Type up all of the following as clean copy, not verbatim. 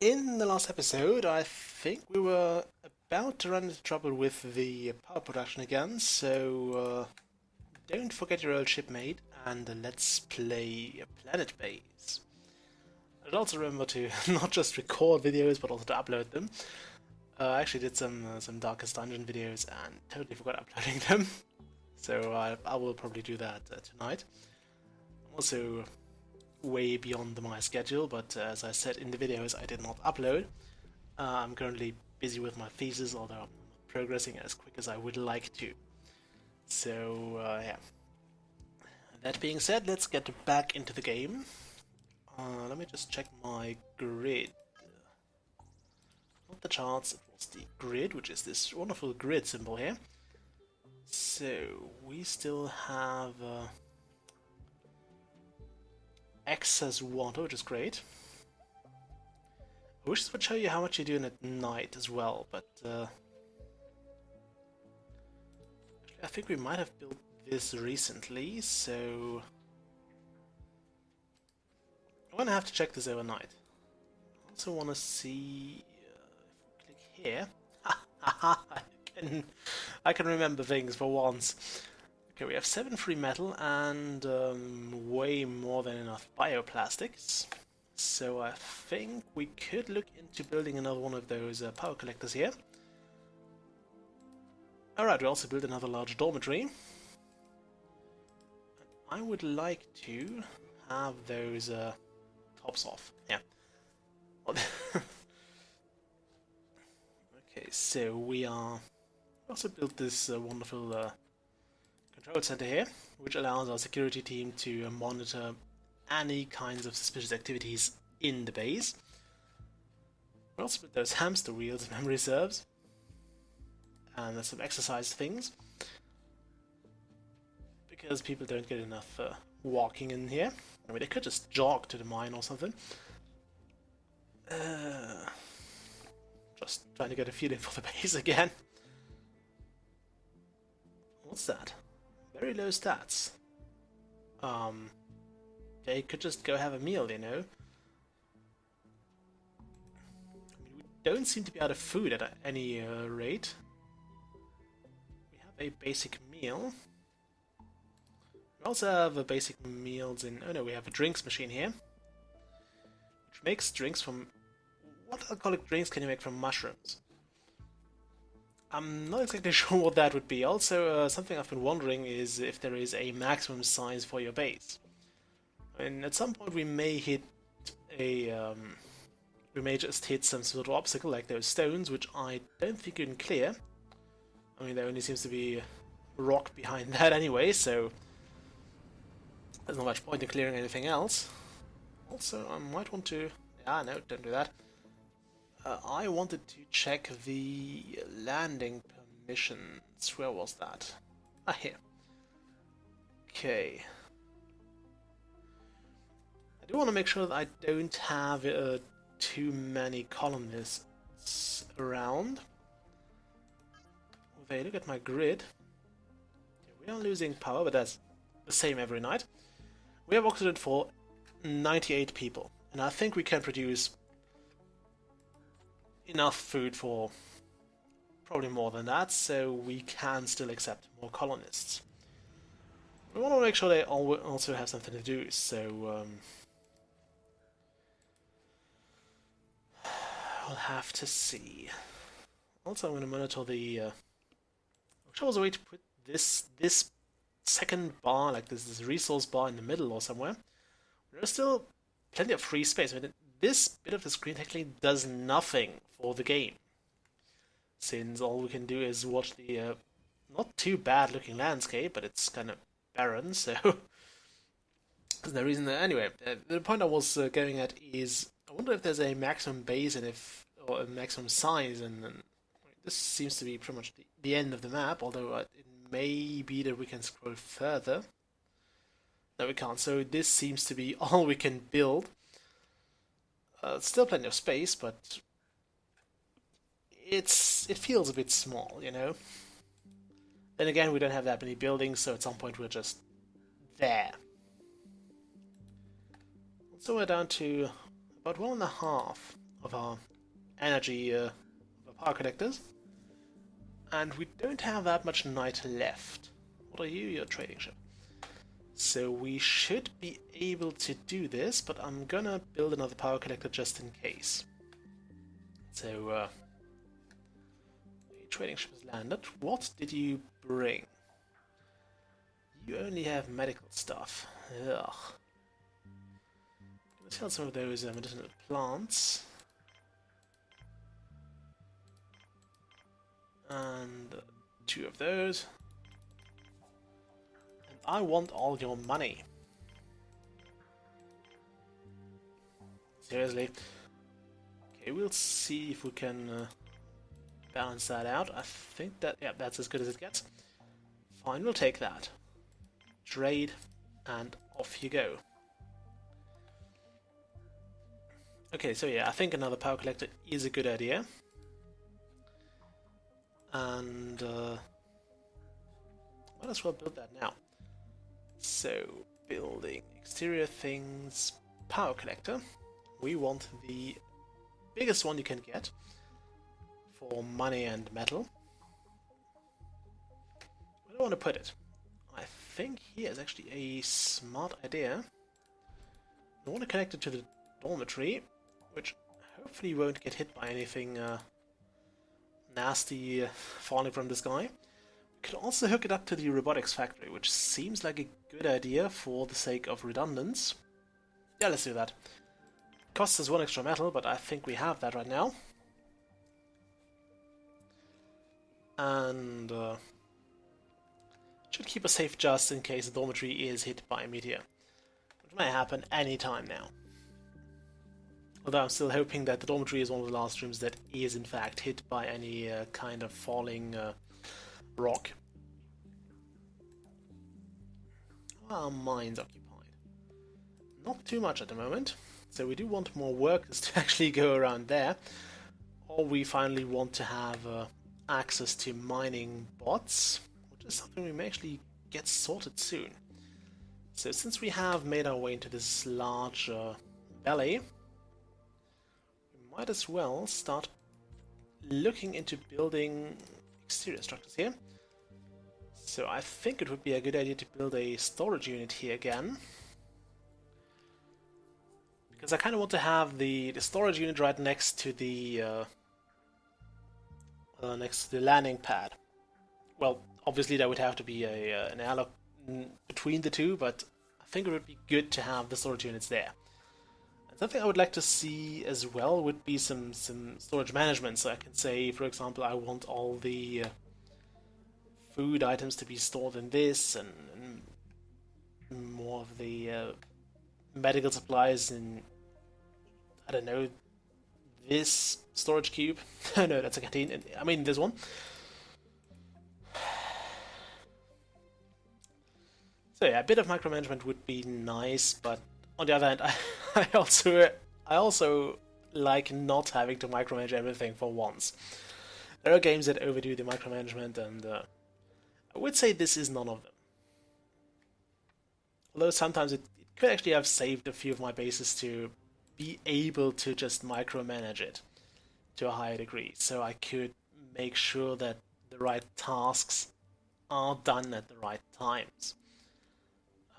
In the last episode, I think we were about to run into trouble with the power production again, so don't forget your old shipmate and let's play Planetbase. And also remember to not just record videos but also to upload them. I actually did some Darkest Dungeon videos and totally forgot uploading them, so I will probably do that tonight. I'm also way beyond my schedule, but as I said in the videos, I did not upload. I'm currently busy with my thesis, although I'm not progressing as quick as I would like to. So, yeah. That being said, let's get back into the game. Let me just check my grid. Not the charts, it was the grid, which is this wonderful grid symbol here. So, we still have excess water, which is great. I wish this would show you how much you're doing at night as well, but I think we might have built this recently, so I'm gonna have to check this overnight. I also want to see if we click here. I can remember things for once. Okay, we have 7 free metal and way more than enough bioplastics. So I think we could look into building another one of those power collectors here. Alright, we also built another large dormitory. I would like to have those tops off. Yeah. Okay, so we also built this wonderful control center here, which allows our security team to monitor any kinds of suspicious activities in the base. We also put those hamster wheels, if memory serves, and there's some exercise things, because people don't get enough walking in here. I mean, they could just jog to the mine or something. Just trying to get a feeling for the base again. What's that? Very low stats. They could just go have a meal, you know. I mean, we don't seem to be out of food at any rate. We have a basic meal. We also have basic meals in... Oh no, we have a drinks machine here, which makes drinks from... What alcoholic drinks can you make from mushrooms? I'm not exactly sure what that would be. Also, something I've been wondering is if there is a maximum size for your base. I mean, at some point we may hit a... we may just hit some sort of obstacle, like those stones, which I don't think you can clear. I mean, there only seems to be rock behind that anyway, so... There's not much point in clearing anything else. Also, I might want to... Ah, no, don't do that. I wanted to check the landing permissions. Where was that? Ah, here. Okay. I do want to make sure that I don't have too many colonists around. If I look at my grid, we are losing power, but that's the same every night. We have oxygen for 98 people, and I think we can produce enough food for probably more than that, so we can still accept more colonists. We want to make sure they also have something to do, so we'll have to see. Also, I'm going to monitor the... I wish there was a way to put this second bar, like this resource bar in the middle or somewhere. There's still plenty of free space. I mean, this bit of the screen technically does nothing for the game, since all we can do is watch the not too bad looking landscape, but it's kind of barren, so there's no reason that... Anyway, the point I was going at is, I wonder if there's a maximum base and or a maximum size, and this seems to be pretty much the end of the map, although it may be that we can scroll further. No, we can't, so this seems to be all we can build. Still plenty of space, but it feels a bit small, you know? Then again, we don't have that many buildings, so at some point we're just there. So we're down to about 1.5 of our energy, of our power connectors. And we don't have that much night left. What are you? You're a trading ship. So we should be able to do this, but I'm gonna build another power collector just in case. So, a trading ship has landed. What did you bring? You only have medical stuff. Ugh. Let's sell some of those medicinal plants. And 2 of those. And I want all your money. Seriously. Okay, we'll see if we can balance that out. I think that, yeah, that's as good as it gets. Fine, we'll take that. Trade, and off you go. Okay, so yeah, I think another power collector is a good idea. And might as well build that now. So, building exterior things, power collector. We want the biggest one you can get for money and metal. Where do I want to put it? I think here is actually a smart idea. I want to connect it to the dormitory, which hopefully won't get hit by anything nasty falling from the sky. We could also hook it up to the robotics factory, which seems like a good idea for the sake of redundance. Yeah, let's do that. Costs us 1 extra metal, but I think we have that right now. And should keep us safe just in case the dormitory is hit by a meteor, which may happen any time now. Although I'm still hoping that the dormitory is one of the last rooms that is in fact hit by any kind of falling rock. Our mines occupied. Not too much at the moment, so we do want more workers to actually go around there. Or we finally want to have access to mining bots, which is something we may actually get sorted soon. So since we have made our way into this large belly, we might as well start looking into building exterior structures here. So I think it would be a good idea to build a storage unit here again, because I kind of want to have the storage unit right next to the landing pad. Well, obviously there would have to be an airlock between the two, but I think it would be good to have the storage units there. And something I would like to see as well would be some storage management. So I can say, for example, I want all the food items to be stored in this, and more of the medical supplies in, I don't know, this storage cube. No, that's a canteen. I mean, this one. So yeah, a bit of micromanagement would be nice, but on the other hand, I also like not having to micromanage everything for once. There are games that overdo the micromanagement, and I would say this is none of them. Although sometimes it could actually have saved a few of my bases to be able to just micromanage it to a higher degree, so I could make sure that the right tasks are done at the right times.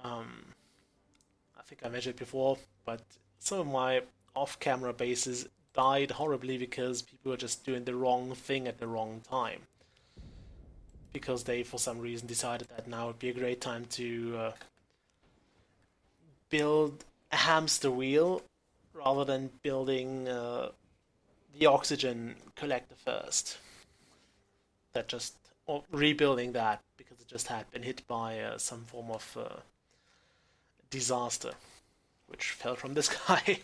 I think I mentioned it before, but some of my off-camera bases died horribly because people were just doing the wrong thing at the wrong time. Because they, for some reason, decided that now would be a great time to build a hamster wheel rather than building the oxygen collector first. Or rebuilding that because it just had been hit by some form of disaster, which fell from the sky.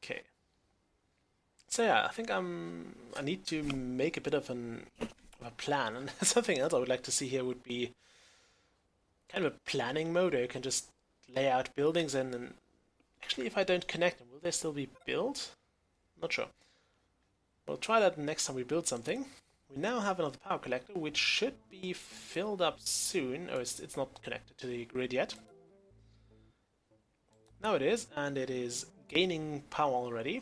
Okay. So yeah, I think I need to make a bit of a plan, and something else I would like to see here would be kind of a planning mode where you can just lay out buildings, and actually if I don't connect them, will they still be built? Not sure. We'll try that next time we build something. We now have another power collector, which should be filled up soon. Oh, it's not connected to the grid yet. Now it is, and it is gaining power already.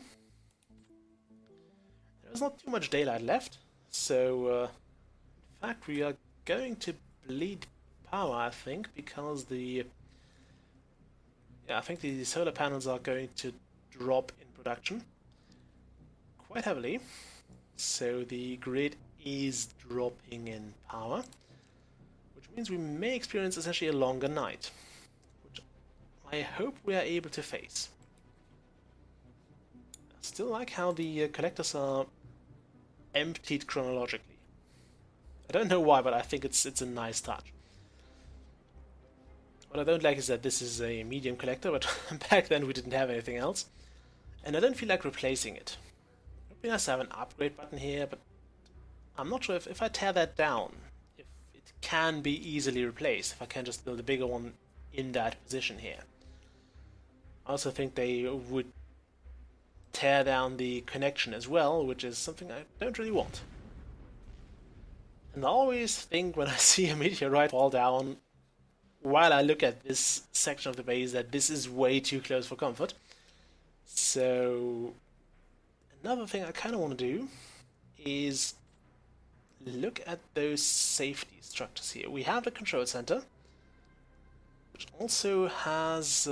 There's not too much daylight left, so in fact we are going to bleed power, I think, because I think the solar panels are going to drop in production quite heavily, so the grid is dropping in power, which means we may experience essentially a longer night, which I hope we are able to face. I still like how the collectors are emptied chronologically. I don't know why, but I think it's a nice touch. What I don't like is that this is a medium collector, but back then we didn't have anything else. And I don't feel like replacing it. It would be nice to have an upgrade button here, but I'm not sure if I tear that down, if it can be easily replaced, if I can just build a bigger one in that position here. I also think they would tear down the connection as well, which is something I don't really want. And I always think when I see a meteorite fall down while I look at this section of the base that this is way too close for comfort. So another thing I kind of want to do is look at those safety structures here. We have the control center, which also has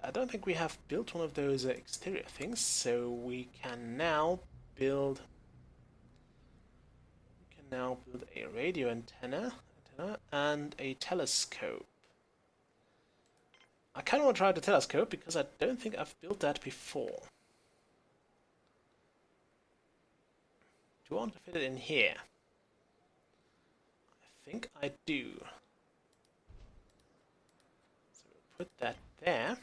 I don't think we have built one of those exterior things, so we can now build a radio antenna and a telescope. I kind of want to try the telescope because I don't think I've built that before. Do I want to fit it in here? I think I do. So we'll put that there.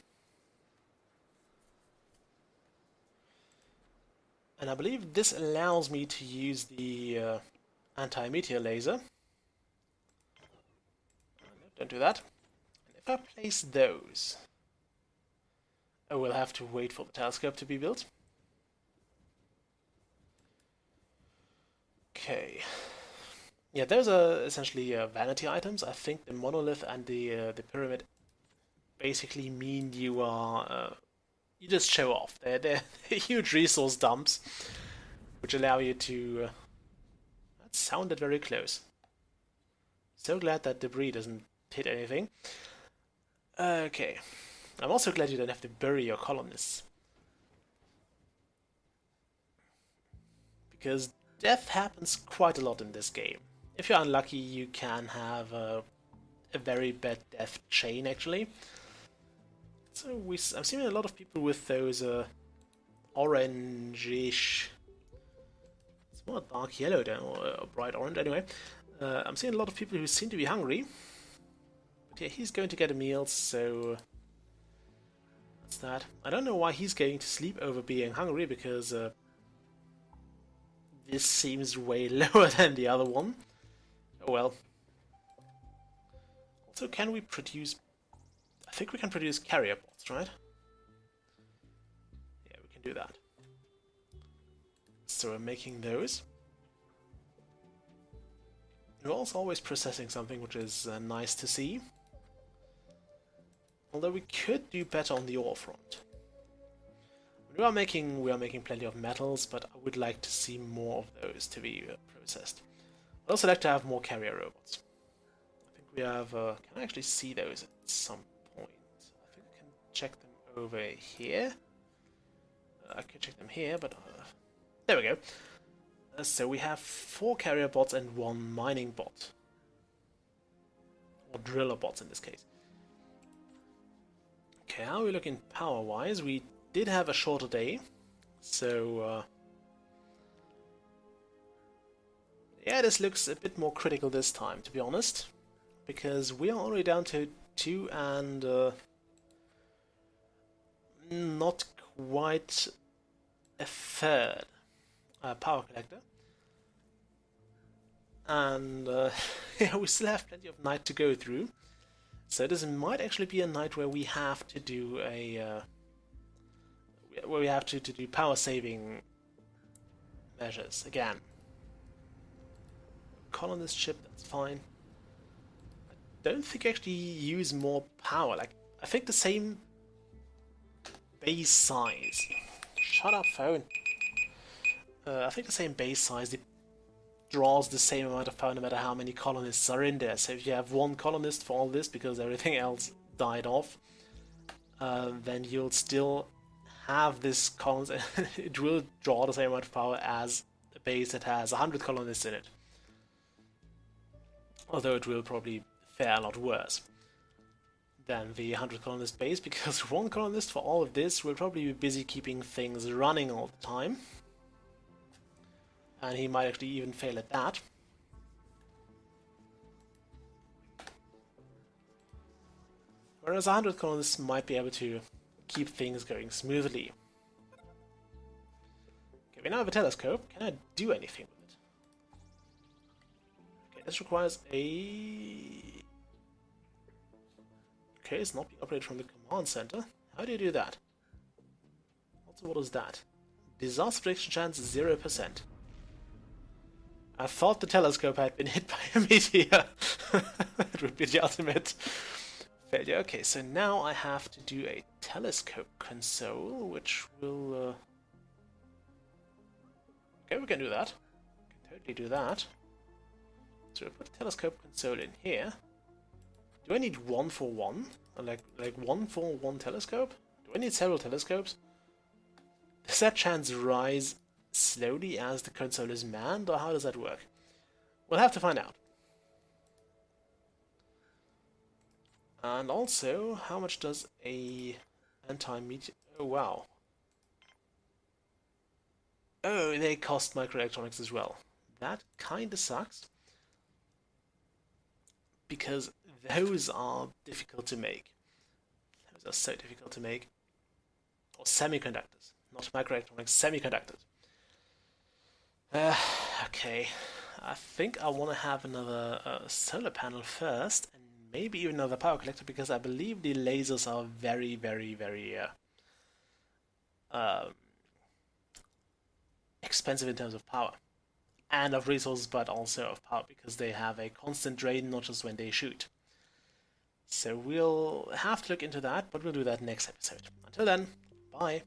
And I believe this allows me to use the anti-meteor laser. No, don't do that. And if I place those... Oh, we'll have to wait for the telescope to be built. Okay. Yeah, those are essentially vanity items. I think the monolith and the pyramid basically mean you are... you just show off. They're huge resource dumps, which allow you to... that sounded very close. So glad that debris doesn't hit anything. Okay. I'm also glad you don't have to bury your colonists. Because death happens quite a lot in this game. If you're unlucky, you can have a very bad death chain, actually. So I'm seeing a lot of people with those orangish... it's more dark yellow than or bright orange, anyway. I'm seeing a lot of people who seem to be hungry. But yeah, he's going to get a meal, so... that's that. I don't know why he's going to sleep over being hungry, because this seems way lower than the other one. Oh well. Also, can we produce... I think we can produce carrier bots, right? Yeah, we can do that. So we're making those. We're also always processing something, which is nice to see. Although we could do better on the ore front. We are making plenty of metals, but I would like to see more of those to be processed. I'd also like to have more carrier robots. I think we have... can I actually see those at some point? I think I can check them over here. I could check them here, but... there we go. So we have 4 carrier bots and 1 mining bot. Or driller bots in this case. Okay, how are we looking power-wise? We did have a shorter day, so... yeah, this looks a bit more critical this time, to be honest. Because we are already down to 2 and... not quite a third power collector. And yeah, we still have plenty of night to go through. So this might actually be a night where we have to do a... where we have to do power saving measures again. Colonist ship, that's fine. I don't think I actually use more power. Like, I think the same base size. Shut up, phone. I think the same base size draws the same amount of power no matter how many colonists are in there. So if you have one colonist for all this because everything else died off, then you'll still have this colonist. It will draw the same amount of power as a base that has 100 colonists in it. Although it will probably fare a lot worse than the 100 colonist base, because one colonist for all of this will probably be busy keeping things running all the time. And he might actually even fail at that. Whereas 100 colonists might be able to keep things going smoothly. Okay, we now have a telescope. Can I do anything with it? Okay, this requires a... Okay, it's not being operated from the command center. How do you do that? Also, what is that? Disaster prediction chance 0%. I thought the telescope had been hit by a meteor. It would be the ultimate failure. Okay, so now I have to do a telescope console, which will... Okay, we can do that. We can totally do that. So we'll put a telescope console in here. Do I need one for one? Like one for one telescope? Do I need several telescopes? Does that chance rise slowly as the console is manned, or how does that work? We'll have to find out. And also, how much does a anti-meteor... Oh, wow. Oh, they cost microelectronics as well. That kinda sucks. Because those are difficult to make. Those are so difficult to make. Or semiconductors. Not microelectronics, semiconductors. Okay. I think I want to have another solar panel first, and maybe even another power collector, because I believe the lasers are very, very, very expensive in terms of power. And of resources, but also of power, because they have a constant drain, not just when they shoot. So we'll have to look into that, but we'll do that next episode. Until then, bye!